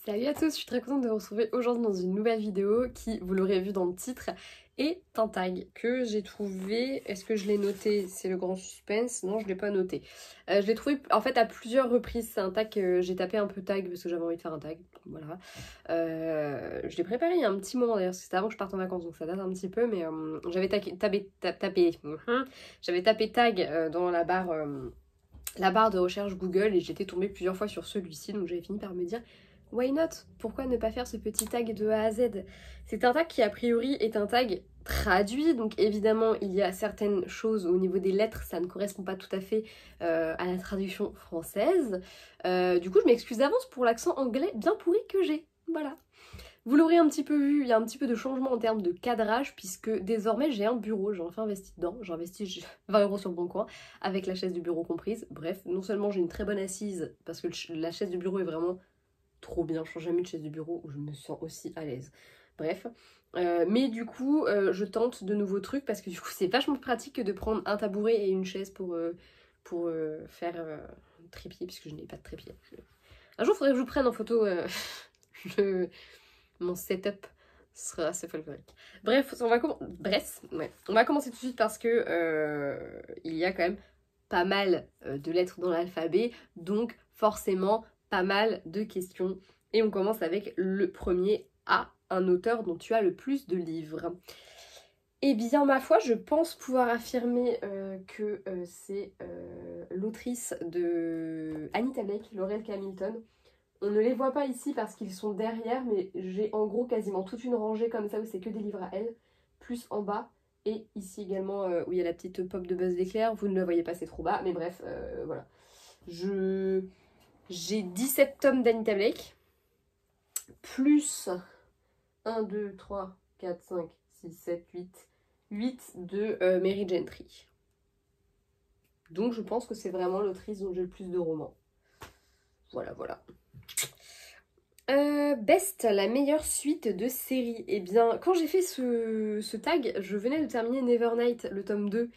Salut à tous, je suis très contente de vous retrouver aujourd'hui dans une nouvelle vidéo qui, vous l'aurez vu dans le titre, est un tag que j'ai trouvé. Est-ce que je l'ai noté? C'est le grand suspense. Non, je l'ai pas noté. Je l'ai trouvé en fait à plusieurs reprises. C'est un tag que j'ai tapé un peu tag parce que j'avais envie de faire un tag. Voilà. Je l'ai préparé il y a un petit moment d'ailleurs, c'était avant que je parte en vacances donc ça date un petit peu. Mais j'avais j'avais tapé tag dans la barre de recherche Google et j'étais tombée plusieurs fois sur celui-ci, donc j'avais fini par me dire why not? Pourquoi ne pas faire ce petit tag de A à Z? C'est un tag qui a priori est un tag traduit, donc évidemment il y a certaines choses au niveau des lettres, ça ne correspond pas tout à fait à la traduction française. Du coup je m'excuse d'avance pour l'accent anglais bien pourri que j'ai, voilà. Vous l'aurez un petit peu vu, il y a un petit peu de changement en termes de cadrage puisque désormais j'ai un bureau, j'ai enfin investi dedans, j'ai investi 20 € sur le bon coin avec la chaise du bureau comprise. Bref, non seulement j'ai une très bonne assise parce que la chaise du bureau est vraiment trop bien, je change jamais de chaise du bureau où je me sens aussi à l'aise. Bref, mais du coup je tente de nouveaux trucs parce que du coup c'est vachement plus pratique que de prendre un tabouret et une chaise pour faire un trépied puisque je n'ai pas de trépied. Un jour il faudrait que je vous prenne en photo mon setup sera assez folklorique. Bref, on va commencer tout de suite parce que il y a quand même pas mal de lettres dans l'alphabet, donc forcément pas mal de questions. Et on commence avec le premier A, un auteur dont tu as le plus de livres. Eh bien, ma foi, je pense pouvoir affirmer que c'est l'autrice de Anita Blake, Laurel Hamilton. On ne les voit pas ici parce qu'ils sont derrière, mais j'ai en gros quasiment toute une rangée comme ça où c'est que des livres à elle, plus en bas, et ici également où il y a la petite pop de Buzz l'éclair, vous ne le voyez pas, c'est trop bas, mais bref, voilà. J'ai 17 tomes d'Anita Blake, plus 1, 2, 3, 4, 5, 6, 7, 8 de Mary Gentry. Donc je pense que c'est vraiment l'autrice dont j'ai le plus de romans. Voilà, voilà. Best, la meilleure suite de série. Eh bien, quand j'ai fait ce tag, je venais de terminer Nevernight, le tome 2.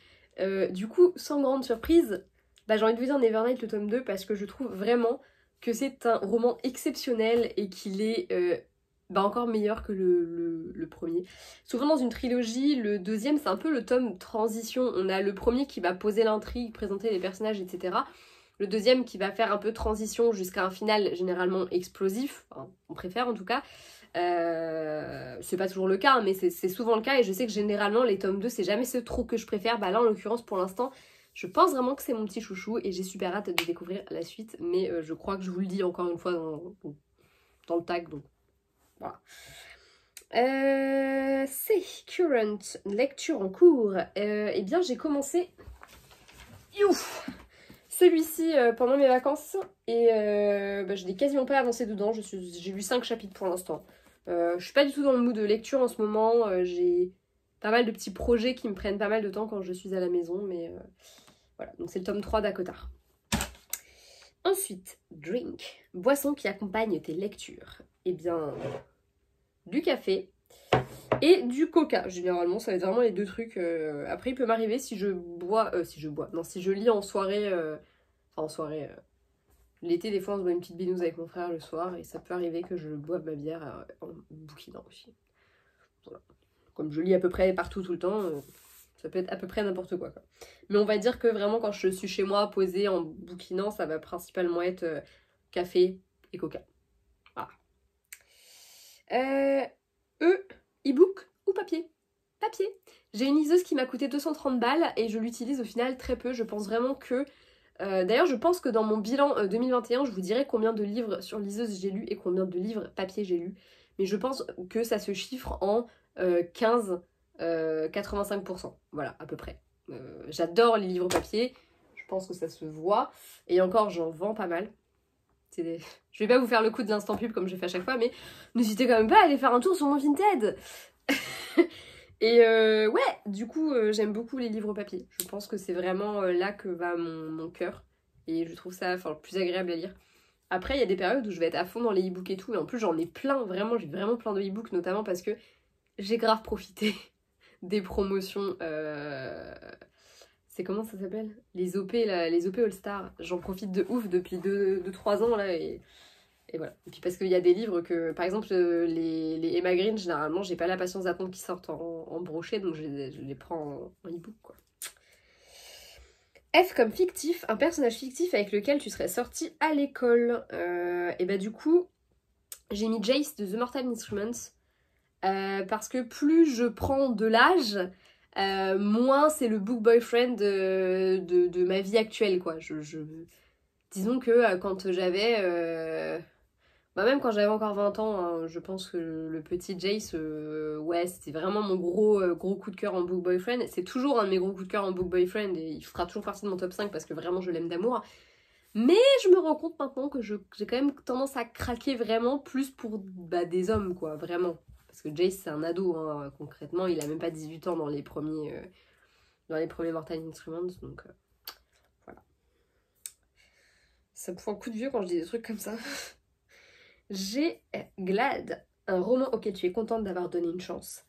Du coup, sans grande surprise, j'ai envie de vous dire Nevernight, le tome 2, parce que je trouve vraiment que c'est un roman exceptionnel et qu'il est encore meilleur que le premier. Souvent dans une trilogie, le deuxième, c'est un peu le tome transition. On a le premier qui va poser l'intrigue, présenter les personnages, etc. Le deuxième qui va faire un peu transition jusqu'à un final généralement explosif, enfin, on préfère en tout cas. C'est pas toujours le cas, mais c'est souvent le cas et je sais que généralement les tomes 2 c'est jamais ce trop que je préfère. Là en l'occurrence pour l'instant je pense vraiment que c'est mon petit chouchou et j'ai super hâte de découvrir la suite, mais je crois que je vous le dis encore une fois dans le tag, donc voilà. C'est current, lecture en cours. Eh bien j'ai commencé... Ouf, celui-ci pendant mes vacances et je n'ai quasiment pas avancé dedans, j'ai lu 5 chapitres pour l'instant. Je suis pas du tout dans le mood de lecture en ce moment, j'ai pas mal de petits projets qui me prennent pas mal de temps quand je suis à la maison, mais voilà, donc c'est le tome 3 d'Akotar. Ensuite, drink, boisson qui accompagne tes lectures. Eh bien, du café et du coca, généralement, ça va être vraiment les deux trucs. Après, il peut m'arriver si je lis en soirée... en soirée. L'été, des fois, on se boit une petite binouse avec mon frère le soir et ça peut arriver que je boive ma bière en bouquinant aussi. Voilà. Comme je lis à peu près partout tout le temps, ça peut être à peu près n'importe quoi. Mais on va dire que vraiment, quand je suis chez moi posée en bouquinant, ça va principalement être café et coca. Voilà. E-book ou papier? Papier. J'ai une liseuse qui m'a coûté 230 balles et je l'utilise au final très peu. Je pense vraiment que... D'ailleurs, je pense que dans mon bilan 2021, je vous dirai combien de livres sur liseuse j'ai lu et combien de livres papier j'ai lu. Mais je pense que ça se chiffre en 15-85%. Voilà, à peu près. J'adore les livres papier. Je pense que ça se voit. Et encore, j'en vends pas mal. Je vais pas vous faire le coup de l'instant pub comme je fais à chaque fois, mais n'hésitez quand même pas à aller faire un tour sur mon Vinted. Et ouais, du coup, j'aime beaucoup les livres papier. Je pense que c'est vraiment là que va mon cœur. Et je trouve ça plus agréable à lire. Après, il y a des périodes où je vais être à fond dans les e-books et tout. Et en plus, j'en ai plein, vraiment. J'ai vraiment plein de e-books, notamment parce que j'ai grave profité des promotions. C'est comment ça s'appelle? Les OP, là, les OP All-Star. J'en profite de ouf depuis 2-3 ans, là. Et Et voilà. Et puis parce qu'il y a des livres que, par exemple, les Emma Green, généralement, j'ai pas la patience d'attendre qu'ils sortent en brochet, donc je les prends en e-book, quoi. F comme fictif, un personnage fictif avec lequel tu serais sorti à l'école. Et bah du coup, j'ai mis Jace de The Mortal Instruments. Parce que plus je prends de l'âge, moins c'est le book boyfriend de ma vie actuelle, quoi. Disons que quand j'avais... Bah même quand j'avais encore 20 ans, hein, je pense que le petit Jace, ouais, c'était vraiment mon gros coup de cœur en book boyfriend. C'est toujours un de mes gros coups de cœur en book boyfriend et il fera toujours partie de mon top 5 parce que vraiment je l'aime d'amour. Mais je me rends compte maintenant que j'ai quand même tendance à craquer vraiment plus pour des hommes, quoi, vraiment. Parce que Jace, c'est un ado, hein, concrètement, il a même pas 18 ans dans les premiers Mortal Instruments, donc voilà. Ça me fout un coup de vieux quand je dis des trucs comme ça. J'ai Glad, un roman auquel tu es contente d'avoir donné une chance.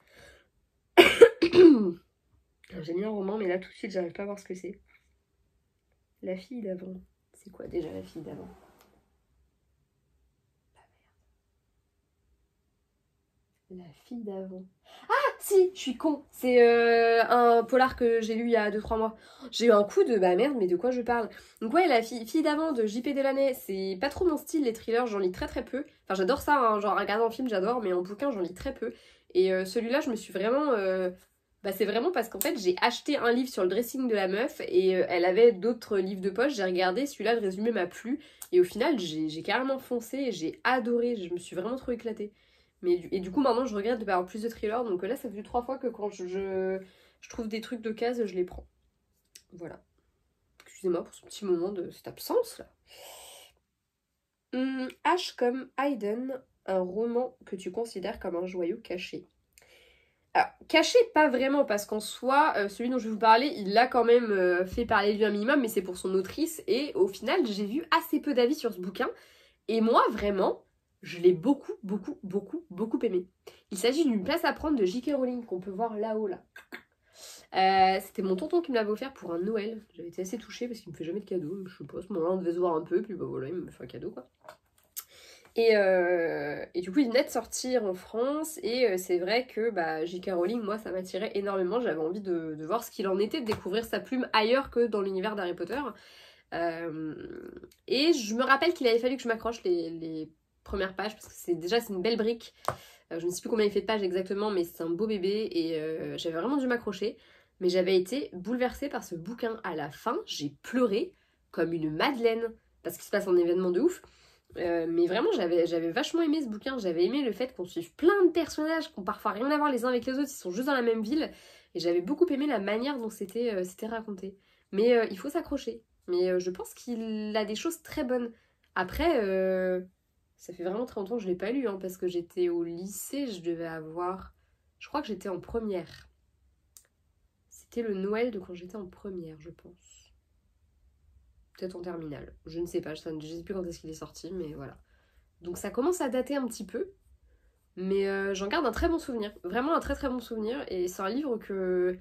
J'ai mis un roman, mais là tout de suite, j'arrive pas à voir ce que c'est. La fille d'avant. C'est quoi déjà la fille d'avant? La fille d'avant. Ah si, je suis con. C'est un polar que j'ai lu il y a 2-3 mois. J'ai eu un coup de bah merde, mais de quoi je parle? Donc ouais, la fille d'avant de J.P. Delaney, c'est pas trop mon style, les thrillers, j'en lis très peu. Enfin j'adore ça, hein, genre regarder en film j'adore, mais en bouquin j'en lis très peu. Et celui-là, je me suis vraiment... Bah c'est vraiment parce qu'en fait j'ai acheté un livre sur le dressing de la meuf et elle avait d'autres livres de poche, j'ai regardé, celui-là le résumé m'a plu. Et au final j'ai carrément foncé et j'ai adoré, je me suis vraiment trop éclatée. Et du coup, maintenant, je regrette de pas avoir plus de thrillers. Donc là, ça fait 3 fois que quand je trouve des trucs de case, je les prends. Voilà. Excusez-moi pour ce petit moment de cette absence, là. H comme Hayden, un roman que tu considères comme un joyau caché. Alors, caché, pas vraiment, parce qu'en soi, celui dont je vais vous parler, il l'a quand même fait parler de lui un minimum, mais c'est pour son autrice. Et au final, j'ai vu assez peu d'avis sur ce bouquin. Et moi, vraiment... je l'ai beaucoup aimé. Il s'agit d'une place à prendre de J.K. Rowling qu'on peut voir là-haut, là. C'était mon tonton qui me l'avait offert pour un Noël. J'avais été assez touchée parce qu'il me fait jamais de cadeaux. Je sais pas, à ce moment-là, on devait se voir un peu, puis bah voilà, il me fait un cadeau, quoi. Et du coup, il venait de sortir en France, et c'est vrai que J.K. Rowling, moi, ça m'attirait énormément. J'avais envie de voir ce qu'il en était, de découvrir sa plume ailleurs que dans l'univers d'Harry Potter. Et je me rappelle qu'il avait fallu que je m'accroche les premières pages parce que c'est une belle brique. Je ne sais plus combien il fait de pages exactement, mais c'est un beau bébé et j'avais vraiment dû m'accrocher. Mais j'avais été bouleversée par ce bouquin. À la fin, j'ai pleuré comme une madeleine parce qu'il se passe un événement de ouf. Mais vraiment, j'avais vachement aimé ce bouquin. J'avais aimé le fait qu'on suive plein de personnages qui ont parfois rien à voir les uns avec les autres. Ils sont juste dans la même ville. Et j'avais beaucoup aimé la manière dont c'était raconté. Mais il faut s'accrocher. Mais je pense qu'il a des choses très bonnes. Après, ça fait vraiment très longtemps que je ne l'ai pas lu, hein, parce que j'étais au lycée, je devais avoir... Je crois que j'étais en première. C'était le Noël de quand j'étais en première, je pense. Peut-être en terminale. Je ne sais pas, je ne sais plus quand est-ce qu'il est sorti, mais voilà. Donc ça commence à dater un petit peu. Mais j'en garde un très bon souvenir. Vraiment un très bon souvenir. Et c'est un livre que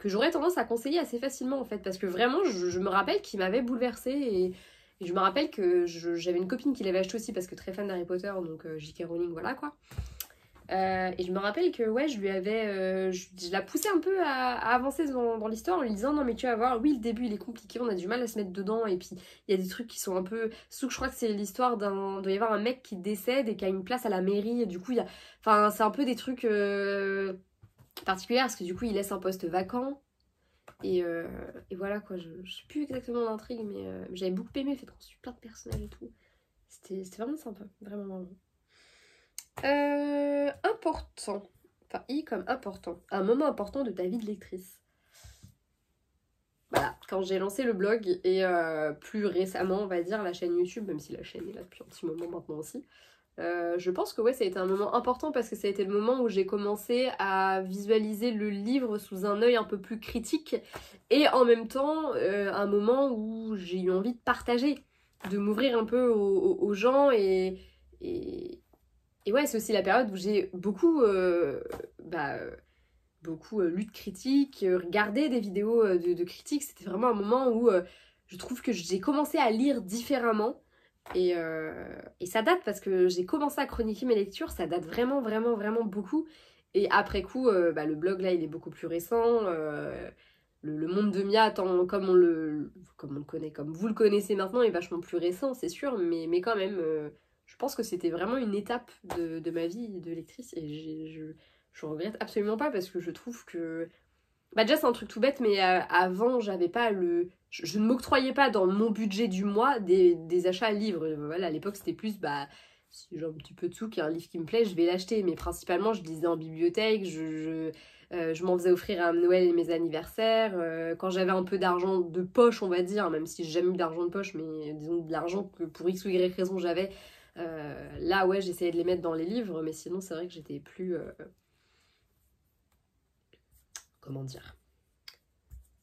j'aurais tendance à conseiller assez facilement en fait. Parce que vraiment, je me rappelle qu'il m'avait bouleversée. Et je me rappelle que j'avais une copine qui l'avait acheté aussi parce que très fan d'Harry Potter. Donc J.K. Rowling, voilà quoi. Et je me rappelle que ouais, je la poussais un peu à avancer dans l'histoire en lui disant non mais tu vas voir, oui le début il est compliqué, on a du mal à se mettre dedans et puis il y a des trucs qui sont un peu... Surtout que je crois que c'est l'histoire doit y avoir un mec qui décède et qui a une place à la mairie et du coup il y a... Enfin c'est un peu des trucs particuliers parce que du coup il laisse un poste vacant et voilà quoi, je sais plus exactement l'intrigue mais j'avais beaucoup aimé le fait qu'on suive plein de personnages et tout. C'était vraiment sympa, vraiment. Important. Enfin, I comme important. Un moment important de ta vie de lectrice. Voilà, quand j'ai lancé le blog et plus récemment, on va dire, la chaîne YouTube, même si la chaîne est là depuis un petit moment maintenant aussi, je pense que ouais, ça a été un moment important parce que ça a été le moment où j'ai commencé à visualiser le livre sous un œil un peu plus critique et en même temps, un moment où j'ai eu envie de partager, de m'ouvrir un peu aux gens et ouais, c'est aussi la période où j'ai beaucoup lu de critiques, regardé des vidéos de critiques. C'était vraiment un moment où je trouve que j'ai commencé à lire différemment Et ça date parce que j'ai commencé à chroniquer mes lectures, ça date vraiment, vraiment, vraiment beaucoup. Et après coup, le blog là, il est beaucoup plus récent. Le monde de Mia, comme on le connaît, comme vous le connaissez maintenant, est vachement plus récent, c'est sûr. Mais quand même, je pense que c'était vraiment une étape de ma vie de lectrice. Et je regrette absolument pas parce que je trouve que bah déjà c'est un truc tout bête mais avant j'avais pas je ne m'octroyais pas dans mon budget du mois des achats à livres. Voilà, à l'époque c'était plus bah si j'ai un petit peu de sous, qu'il y a un livre qui me plaît, je vais l'acheter. Mais principalement je lisais en bibliothèque, je m'en faisais offrir à Noël et mes anniversaires. Quand j'avais un peu d'argent de poche on va dire, même si j'ai jamais eu d'argent de poche, mais disons de l'argent que pour X ou Y raison j'avais, là ouais j'essayais de les mettre dans les livres. Mais sinon c'est vrai que j'étais plus... comment dire,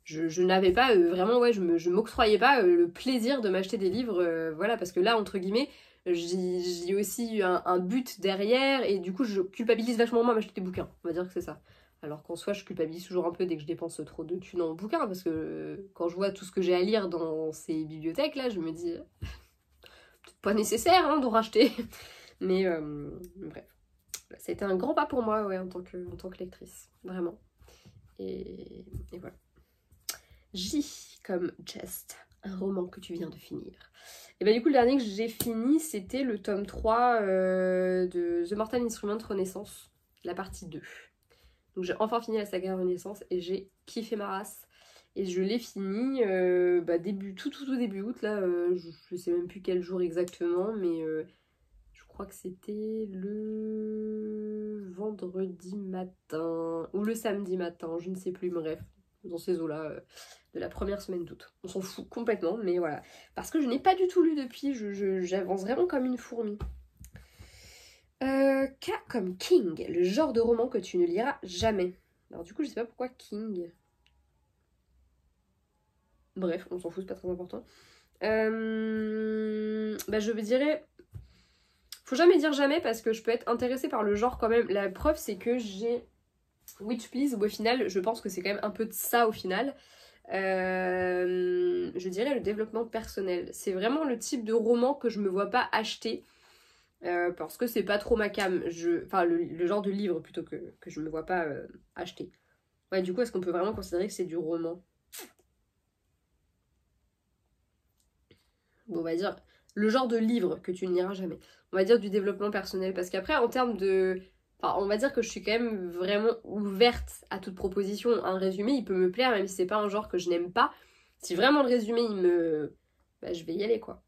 je n'avais pas vraiment, ouais, je m'octroyais pas le plaisir de m'acheter des livres, voilà, parce que là, entre guillemets, j'ai aussi eu un but derrière, et du coup, je culpabilise vachement moins à m'acheter des bouquins, on va dire que c'est ça. Alors qu'en soi, je culpabilise toujours un peu dès que je dépense trop de thunes en bouquins, parce que quand je vois tout ce que j'ai à lire dans ces bibliothèques-là, je me dis, peut-être pas nécessaire hein, d'en racheter. Mais bref, ça a été un grand pas pour moi, ouais, en tant que lectrice, vraiment. Et voilà. J comme Jest, un roman que tu viens de finir. Et bah du coup le dernier que j'ai fini c'était le tome 3 de The Mortal Instrument Renaissance, la partie 2. Donc j'ai enfin fini la saga Renaissance et j'ai kiffé ma race. Et je l'ai fini tout début août là, je sais même plus quel jour exactement, mais je crois que c'était le vendredi matin ou le samedi matin, je ne sais plus, bref, dans ces eaux-là, de la première semaine d'août. On s'en fout complètement, mais voilà. Parce que je n'ai pas du tout lu depuis, j'avance vraiment comme une fourmi. K comme King, le genre de roman que tu ne liras jamais. Alors du coup, je sais pas pourquoi King. Bref, on s'en fout, c'est pas très important. Je dirais... Faut jamais dire jamais parce que je peux être intéressée par le genre quand même. La preuve, c'est que j'ai Witch Please, où au final, je pense que c'est quand même un peu de ça au final. Je dirais le développement personnel. C'est vraiment le type de roman que je me vois pas acheter parce que c'est pas trop ma came. Enfin, le genre de livre plutôt que je me vois pas acheter. Ouais, du coup, est-ce qu'on peut vraiment considérer que c'est du roman? Bon, on va dire le genre de livre que tu ne liras jamais. On va dire du développement personnel. Parce qu'après, en termes de... Enfin, on va dire que je suis quand même vraiment ouverte à toute proposition. Un résumé, il peut me plaire, même si c'est pas un genre que je n'aime pas. Si vraiment le résumé, il me... Bah, je vais y aller, quoi.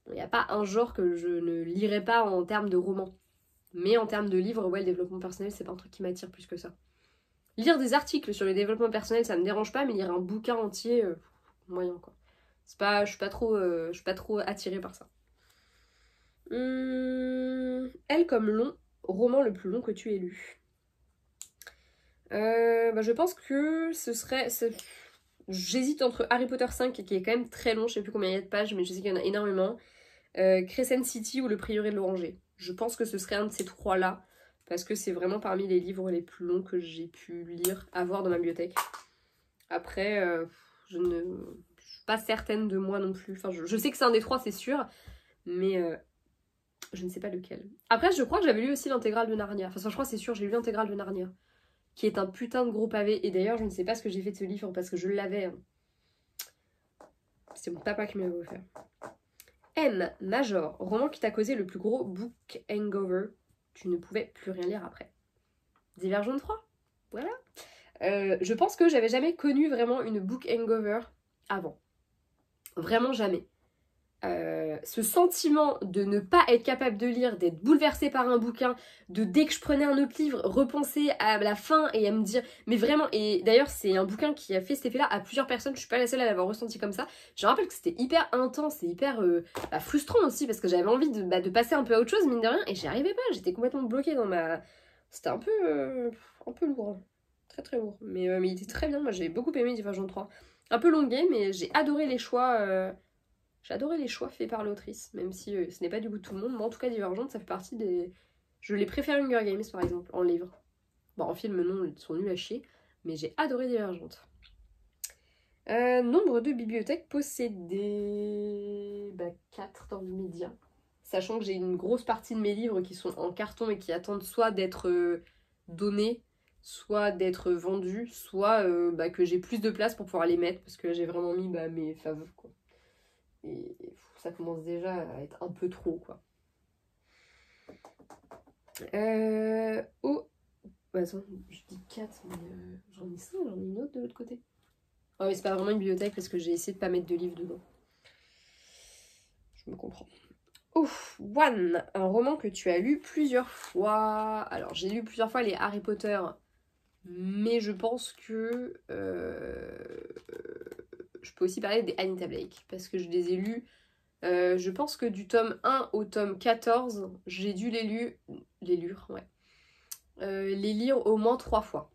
Il n'y a pas un genre que je ne lirai pas en termes de roman. Mais en termes de livre, ouais, le développement personnel, c'est pas un truc qui m'attire plus que ça. Lire des articles sur le développement personnel, ça me dérange pas, mais lire un bouquin entier, moyen, quoi. C'est pas, je suis pas trop attirée par ça. Elle comme long, roman le plus long que tu aies lu. Je pense que ce serait... J'hésite entre Harry Potter 5 qui est quand même très long, je sais plus combien il y a de pages, mais je sais qu'il y en a énormément. Crescent City ou Le Prieuré de l'Oranger. Je pense que ce serait un de ces trois-là, parce que c'est vraiment parmi les livres les plus longs que j'ai pu lire, avoir dans ma bibliothèque. Après, je suis pas certaine de moi non plus. Enfin, je sais que c'est un des trois, c'est sûr, mais je ne sais pas lequel. Après, je crois que j'avais lu aussi l'intégrale de Narnia. Enfin, je crois, c'est sûr, j'ai lu l'intégrale de Narnia, qui est un putain de gros pavé. Et d'ailleurs, je ne sais pas ce que j'ai fait de ce livre, parce que je l'avais. Hein. C'est mon papa qui me l'avait offert. M. Major, roman qui t'a causé le plus gros book hangover. Tu ne pouvais plus rien lire après. Divergente 3. Voilà. Je pense que j'avais jamais connu vraiment une book hangover avant. Vraiment jamais. Ce sentiment de ne pas être capable de lire, d'être bouleversée par un bouquin, de dès que je prenais un autre livre, repenser à la fin et à me dire... Mais vraiment, et d'ailleurs c'est un bouquin qui a fait cet effet-là à plusieurs personnes, je suis pas la seule à l'avoir ressenti comme ça. Je me rappelle que c'était hyper intense et hyper frustrant aussi, parce que j'avais envie de passer un peu à autre chose, mine de rien, et j'y arrivais pas, j'étais complètement bloquée dans ma... C'était un peu lourd, hein. Très très lourd. Mais il était très bien, moi j'ai beaucoup aimé Divergent 3. Un peu longué, mais j'ai adoré les choix... J'adorais les choix faits par l'autrice, même si ce n'est pas du goût de tout le monde. Moi, en tout cas, Divergente, ça fait partie des... Je les préfère Hunger Games, par exemple, en livre. Bon, en film, non, ils sont nuls à chier, mais j'ai adoré Divergente. Nombre de bibliothèques possédées... 4 dans l'immédiat. Sachant que j'ai une grosse partie de mes livres qui sont en carton et qui attendent soit d'être donnés, soit d'être vendus, soit que j'ai plus de place pour pouvoir les mettre, parce que j'ai vraiment mis mes faves, quoi. Et ça commence déjà à être un peu trop, quoi. Oh, attends, je dis 4, mais j'en ai 5, j'en ai une autre de l'autre côté. Oh, mais c'est pas vraiment une bibliothèque parce que j'ai essayé de pas mettre de livres dedans. Je me comprends. Ouf, One, un roman que tu as lu plusieurs fois. Alors, j'ai lu plusieurs fois les Harry Potter, mais je pense que je peux aussi parler des Anita Blake, parce que je les ai lus. Je pense que du tome 1 au tome 14, j'ai dû les lire au moins 3 fois.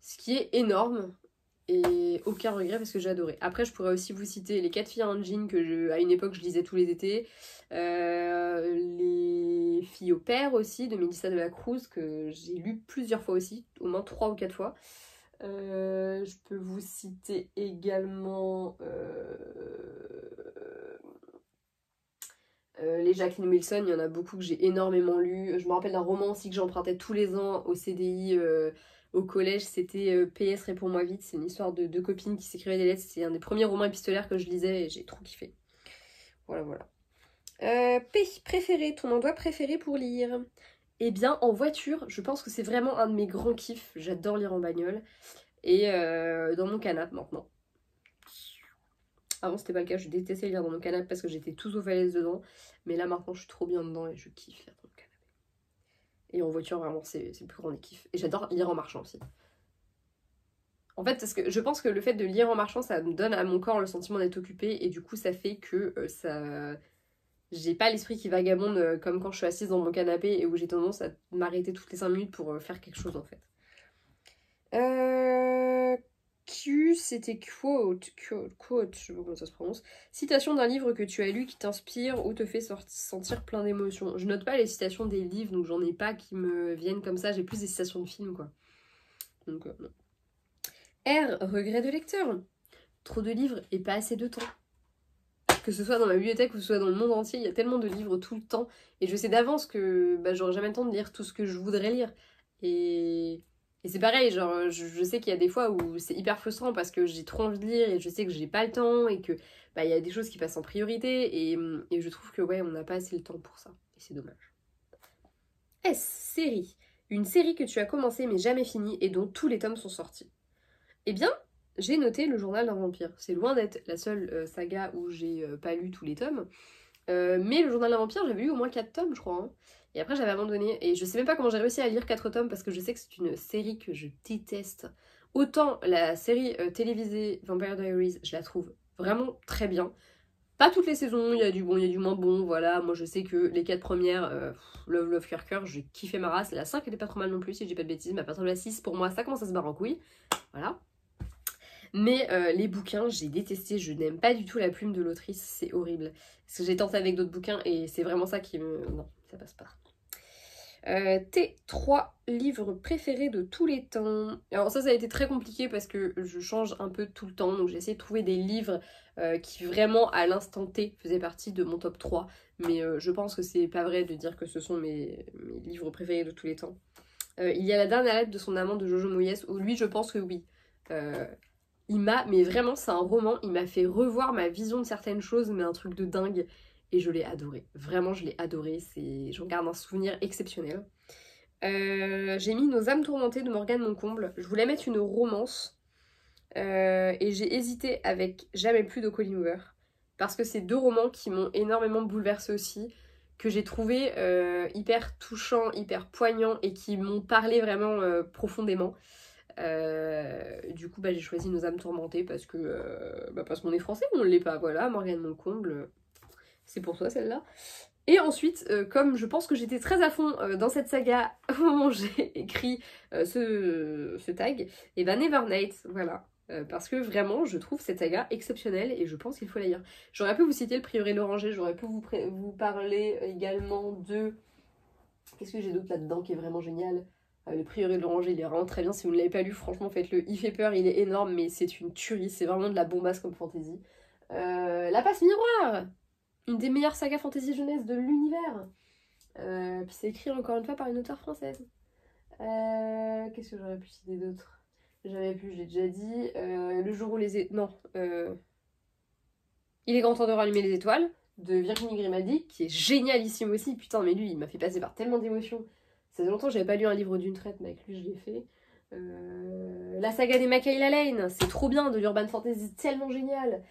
Ce qui est énorme. Et aucun regret parce que j'ai adoré. Après, je pourrais aussi vous citer Les 4 filles en jean à une époque je lisais tous les étés. Les filles au père aussi de Mélissa de la Cruz que j'ai lu plusieurs fois aussi, au moins 3 ou 4 fois. Je peux vous citer également les Jacqueline Wilson, il y en a beaucoup que j'ai énormément lu. Je me rappelle d'un roman aussi que j'empruntais tous les ans au CDI au collège, c'était PS Réponds-moi vite. C'est une histoire de deux copines qui s'écrivaient des lettres. C'est un des premiers romans épistolaires que je lisais et j'ai trop kiffé. Voilà, voilà. Pays préféré, ton endroit préféré pour lire? Eh bien, en voiture, je pense que c'est vraiment un de mes grands kiffs. J'adore lire en bagnole. Et dans mon canapé maintenant. Avant, c'était pas le cas, je détestais lire dans mon canapé parce que j'étais tout sauf à l'aise dedans. Mais là, maintenant, je suis trop bien dedans et je kiffe lire dans mon canapé. Et en voiture, vraiment, c'est le plus grand des kiffs. Et j'adore lire en marchant aussi. En fait, parce que je pense que le fait de lire en marchant, ça me donne à mon corps le sentiment d'être occupé. Et du coup, ça fait que j'ai pas l'esprit qui vagabonde comme quand je suis assise dans mon canapé et où j'ai tendance à m'arrêter toutes les 5 minutes pour faire quelque chose, en fait. Q, c'était quote, je sais pas comment ça se prononce. Citation d'un livre que tu as lu qui t'inspire ou te fait sentir plein d'émotions. Je note pas les citations des livres, donc j'en ai pas qui me viennent comme ça. J'ai plus des citations de films, quoi. Donc, non. R, regret de lecteur. Trop de livres et pas assez de temps. Que ce soit dans ma bibliothèque ou que ce soit dans le monde entier, il y a tellement de livres tout le temps. Et je sais d'avance que j'aurai jamais le temps de lire tout ce que je voudrais lire. Et c'est pareil, genre je sais qu'il y a des fois où c'est hyper frustrant parce que j'ai trop envie de lire et je sais que j'ai pas le temps et que il y a des choses qui passent en priorité et je trouve que ouais, on n'a pas assez le temps pour ça. Et c'est dommage. S, série. Une série que tu as commencé mais jamais finie et dont tous les tomes sont sortis. Eh bien, j'ai noté Le Journal d'un vampire. C'est loin d'être la seule saga où j'ai pas lu tous les tomes. Mais Le Journal d'un vampire, j'avais lu au moins 4 tomes, je crois. Hein. Et après, j'avais abandonné. Et je sais même pas comment j'ai réussi à lire 4 tomes parce que je sais que c'est une série que je déteste. Autant la série télévisée Vampire Diaries, je la trouve vraiment très bien. Pas toutes les saisons, il y a du bon, il y a du moins bon, voilà. Moi, je sais que les 4 premières, Love, Love, Cœur, Cœur, j'ai kiffé ma race. La 5 était pas trop mal non plus, si je dis pas de bêtises. Mais à partir de la 6, pour moi, ça commence à se barrer en couille. Voilà. Mais les bouquins, j'ai détesté, je n'aime pas du tout la plume de l'autrice, c'est horrible. Parce que j'ai tenté avec d'autres bouquins et c'est vraiment ça qui me... Non, ça passe pas. Tes 3 livres préférés de tous les temps. Alors ça a été très compliqué parce que je change un peu tout le temps, donc j'ai essayé de trouver des livres qui vraiment à l'instant T faisaient partie de mon top 3. Mais je pense que c'est pas vrai de dire que ce sont mes livres préférés de tous les temps. Il y a La dernière lettre de son amant de Jojo Moyes, où lui je pense que oui. Mais vraiment c'est un roman, il m'a fait revoir ma vision de certaines choses, mais un truc de dingue, et je l'ai adoré, vraiment je l'ai adoré, j'en garde un souvenir exceptionnel. J'ai mis Nos âmes tourmentées de Morgane Moncomble, je voulais mettre une romance, et j'ai hésité avec Jamais plus de Colleen Hoover, parce que c'est 2 romans qui m'ont énormément bouleversée aussi, que j'ai trouvé hyper touchants, hyper poignants, et qui m'ont parlé vraiment profondément. Du coup j'ai choisi Nos âmes tourmentées parce qu'on est français, on l'est pas, voilà, Morgane Moncomble, c'est pour toi celle-là. Et ensuite, comme je pense que j'étais très à fond dans cette saga au moment où j'ai écrit ce tag, et Never Night, voilà. Parce que vraiment, je trouve cette saga exceptionnelle et je pense qu'il faut la lire. J'aurais pu vous citer Le Prieuré de l'Oranger, j'aurais pu vous parler également de... Qu'est-ce que j'ai d'autre là-dedans qui est vraiment génial? Le Prieuré de l'Oranger, il est vraiment très bien. Si vous ne l'avez pas lu, franchement, faites-le. Il fait peur, il est énorme, mais c'est une tuerie. C'est vraiment de la bombasse comme fantasy. La passe miroir! une des meilleures sagas fantasy jeunesse de l'univers. Puis c'est écrit encore une fois par une auteure française. Qu'est-ce que j'aurais pu citer d'autre? J'avais pu, je l'ai déjà dit. Le jour où les... Non. Il est grand temps de rallumer les étoiles, de Virginie Grimaldi, qui est génialissime aussi. Putain, mais lui, il m'a fait passer par tellement d'émotions. Ça faisait longtemps que j'avais pas lu un livre d'une traite, mais avec lui, je l'ai fait. La saga des Michaela Lane, c'est trop bien, de l'urban fantasy, tellement génial.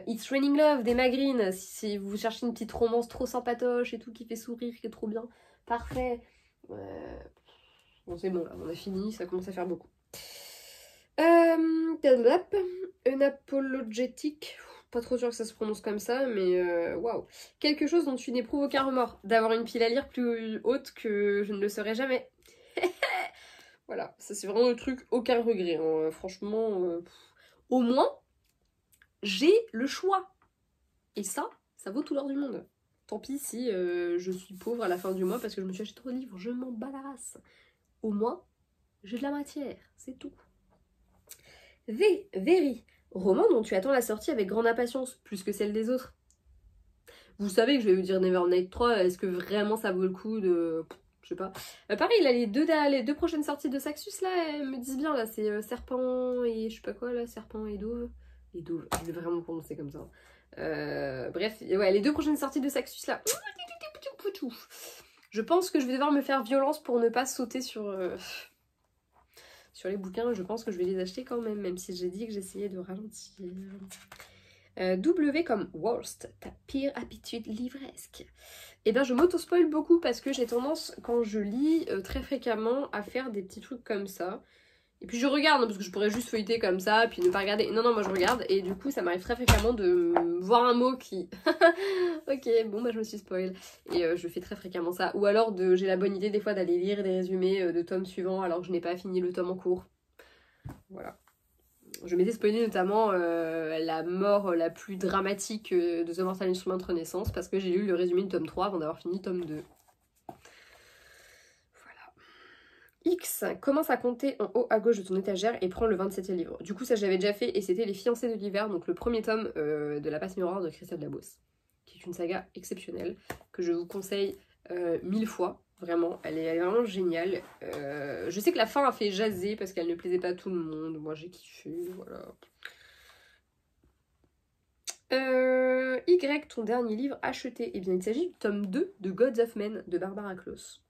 It's Raining Love des Magreen, si vous cherchez une petite romance trop sympatoche et tout, qui fait sourire, qui est trop bien, parfait. Bon, c'est bon, là, on a fini, ça commence à faire beaucoup. Unapologetic, pas trop sûr que ça se prononce comme ça, mais waouh. Quelque chose dont tu n'éprouves aucun remords, d'avoir une pile à lire plus haute que je ne le serai jamais. Voilà, ça c'est vraiment le truc, aucun regret, hein. Franchement, au moins, j'ai le choix. Et ça vaut tout l'or du monde. Tant pis si je suis pauvre à la fin du mois parce que je me suis acheté trop de livres, je m'en bats la race. Au moins, j'ai de la matière, c'est tout. Very, roman dont tu attends la sortie avec grande impatience, plus que celle des autres. Vous savez que je vais vous dire Nevernight 3, est-ce que vraiment ça vaut le coup de... Je sais pas. Pareil, là, les deux prochaines sorties de Saxus, là, elles me disent bien, là, c'est Serpent et je sais pas quoi, là, Serpent et Dove. Et Dove, je vais vraiment prononcer comme ça. Bref, ouais, les deux prochaines sorties de Saxus, là. Je pense que je vais devoir me faire violence pour ne pas sauter sur les bouquins. Je pense que je vais les acheter quand même si j'ai dit que j'essayais de ralentir. W comme worst, ta pire habitude livresque. Et ben je m'auto-spoil beaucoup parce que j'ai tendance, quand je lis très fréquemment, à faire des petits trucs comme ça. Et puis je regarde, hein, parce que je pourrais juste feuilleter comme ça, puis ne pas regarder. Non, moi je regarde, et du coup ça m'arrive très fréquemment de voir un mot qui... Ok, bon bah je me suis spoil. Et je fais très fréquemment ça. Ou alors j'ai la bonne idée des fois d'aller lire des résumés de tomes suivants alors que je n'ai pas fini le tome en cours. Voilà. Je m'étais spoilé notamment la mort la plus dramatique de The Mortal Instrument Renaissance parce que j'ai lu le résumé du tome 3 avant d'avoir fini le tome 2. Voilà. X commence à compter en haut à gauche de ton étagère et prend le 27e livre. Du coup ça j'avais déjà fait et c'était Les Fiancés de l'hiver, donc le premier tome de La Passe Miroir de Christelle Labos, qui est une saga exceptionnelle que je vous conseille 1000 fois. Vraiment, elle est vraiment géniale. Je sais que la fin a fait jaser parce qu'elle ne plaisait pas à tout le monde. Moi j'ai kiffé, voilà. Y, ton dernier livre acheté. Eh bien il s'agit du tome 2 de Gods of Men de Barbara Kloss.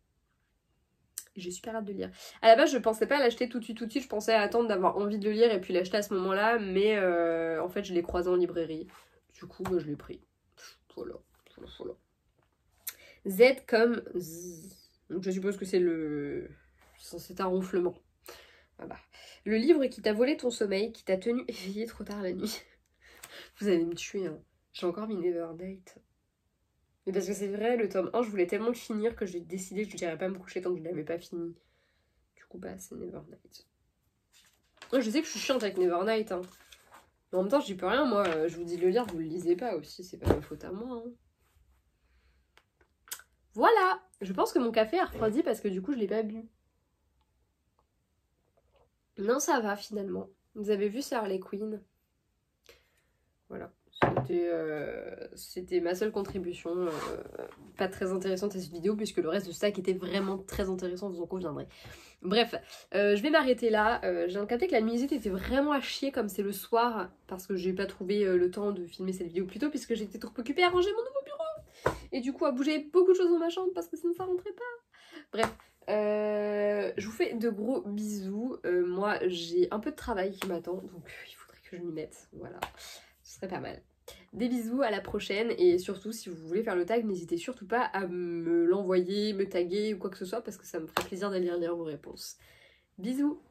J'ai super hâte de lire. À la base je pensais pas l'acheter tout de suite, je pensais attendre d'avoir envie de le lire et puis l'acheter à ce moment-là. Mais en fait je l'ai croisé en librairie. Du coup je l'ai pris. Voilà. Z comme Z. Donc je suppose que c'est c'est un ronflement. Voilà. Le livre qui t'a volé ton sommeil, qui t'a tenu éveillé trop tard la nuit. Vous allez me tuer, hein. J'ai encore mis Neverdate. Mais parce que c'est vrai, le tome 1, je voulais tellement le finir que j'ai décidé que je n'irais pas me coucher tant que je ne l'avais pas fini. Du coup, bah, c'est Nevernight. Je sais que je suis chiante avec Nevernight, hein. Mais en même temps, je dis peux rien, moi. Je vous dis de le lire, vous le lisez pas aussi. C'est pas ma faute à moi, hein. Voilà! Je pense que mon café a refroidi parce que du coup, je l'ai pas bu. Non, ça va finalement. Vous avez vu, c'est Harley Quinn. Voilà. C'était ma seule contribution. Pas très intéressante à cette vidéo puisque le reste de sac était vraiment très intéressant, vous en conviendrez. Bref, je vais m'arrêter là. J'ai capté que la nuisette était vraiment à chier comme c'est le soir parce que j'ai pas trouvé le temps de filmer cette vidéo plus tôt puisque j'étais trop occupée à ranger mon nouveau bureau et du coup à bouger beaucoup de choses dans ma chambre parce que sinon ça rentrait pas. Bref. Je vous fais de gros bisous. Moi j'ai un peu de travail qui m'attend donc il faudrait que je m'y mette. Voilà, ce serait pas mal. Des bisous, à la prochaine et surtout si vous voulez faire le tag n'hésitez surtout pas à me l'envoyer, me taguer ou quoi que ce soit parce que ça me ferait plaisir d'aller lire vos réponses. Bisous.